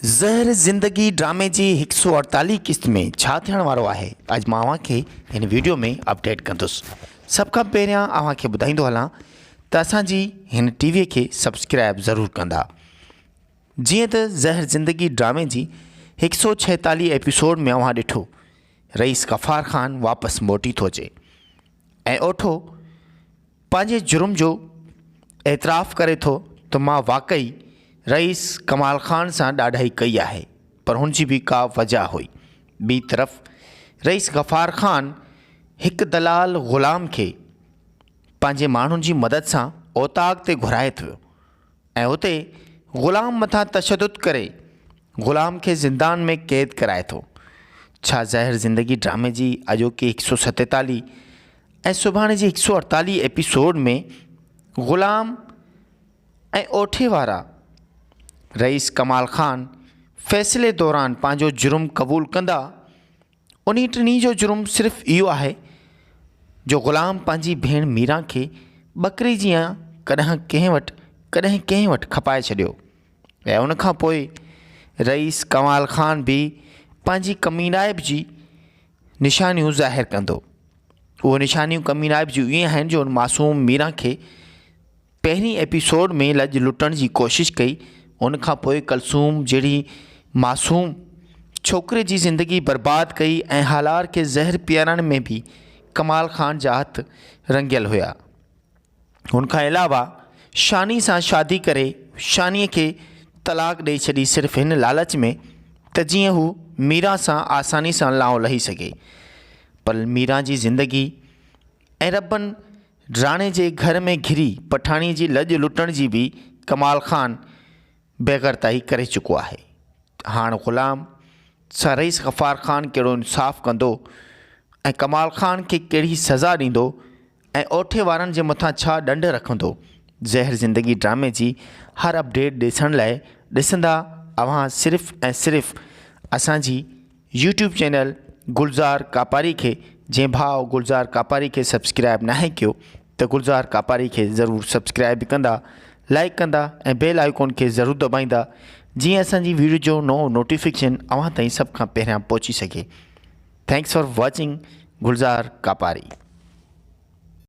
ज़हर ज़िंदगी ड्रामे जी 148 क़िस्त में छा थियण वारो आहे अॼु मां अव्हांखे हिन वीडियो में अपडेट कंदुसि। सभ खां पहिरियां अव्हांखे ॿुधाईंदो हलां त असांजी हिन टीवीअ खे सब्सक्राइब ज़रूरु कंदा। जीअं त ज़हर ज़िंदगी ड्रामे जी 146 एपिसोड में अव्हां ॾिठो रईस गफ़ार ख़ान वापसि मोटी थो अचे ऐं ओठो पंहिंजे जुर्म जो एतिराफ़ करे थो त मां वाक़ई रईस कमाल ख़ान सां ॾाढाई कई आहे, पर हुनजी बि का वजह हुई। ॿी तरफ़ रईस गफ़ार ख़ान हिकु दलाल ग़ुलाम खे पंहिंजे माण्हुनि जी मदद सां ओताक़ ते घुराए थो ऐं उते ग़ुलाम मथां तशदुद करे ग़ुलाम खे ज़िंदान में क़ैद कराए थो। छा ज़हर ज़िंदगी ड्रामे जी अॼोकी 147 ऐं सुभाणे जी 148 एपिसोड में ग़ुलाम ऐं ओठे वारा रईस कमाल ख़ान फ़ैसिले दौरान पंहिंजो जुर्म क़बूल कंदा? उन्ही टिनी जो जुर्म सिर्फ़ु इहो आहे जो ग़ुलाम पंहिंजी भेण मीरा खे बकरी जीअं कॾहिं कंहिं वटि खपाए छॾियो ऐं उनखां पोइ रईस कमाल ख़ान भी पंहिंजी कमीनाइब जी निशानियूं ज़ाहिर कंदो। उहे निशानियूं कमीनाइब जूं इहे आहिनि जो मासूम मीरा खे पहिरीं एपिसोड में लॼ लुटण जी कोशिशि कई। उनखां पोइ कलसूम जहिड़ी मासूम छोकिरे जी ज़िंदगी बर्बाद कई ऐं हालार खे ज़हर पीआरण में भी कमाल ख़ान जा हथ रंगियल हुआ। उनखां अलावा शानी सां शादी करे शानीअ खे तलाक ॾेई छॾी सिर्फ़ु हिन लालच में त जीअं हू मीरा सां आसानी सां लाओ लही सघे। पर मीरा जी ज़िंदगी ऐं रबन राणे जे घर में घिरी पठाणी जी लॼ लुटण जी भी कमाल ख़ान बेग़रताई करे चुको आहे। हाणे ग़ुलाम सां रईस गफ़ार ख़ान कहिड़ो इंसाफ़ कंदो ऐं कमाल ख़ान खे कहिड़ी सज़ा ॾींदो ऐं ओठे वारनि जे मथां छा ॾंड रखंदो? ज़हर ज़िंदगी ड्रामे जी हर अपडेट ॾिसण लाइ ॾिसंदा अव्हां सिर्फ़ु ऐं सिर्फ़ु असांजी यूट्यूब चैनल गुलज़ार कापारी खे। जंहिं भाउ गुलज़ार कापारी खे सब्सक्राइब नाहे कयो त गुलज़ार कापारी खे ज़रूरु सब्सक्राइब कंदा, लाइक कंदा ऐं बेल आइकॉन खे ज़रूरु दबाईंदा जीअं असांजी वीडियो जो नओं नोटिफिकेशन अव्हां ताईं सभ खां पहिरियां पहुची सघे। Thanks for watching Gulzar कापारी।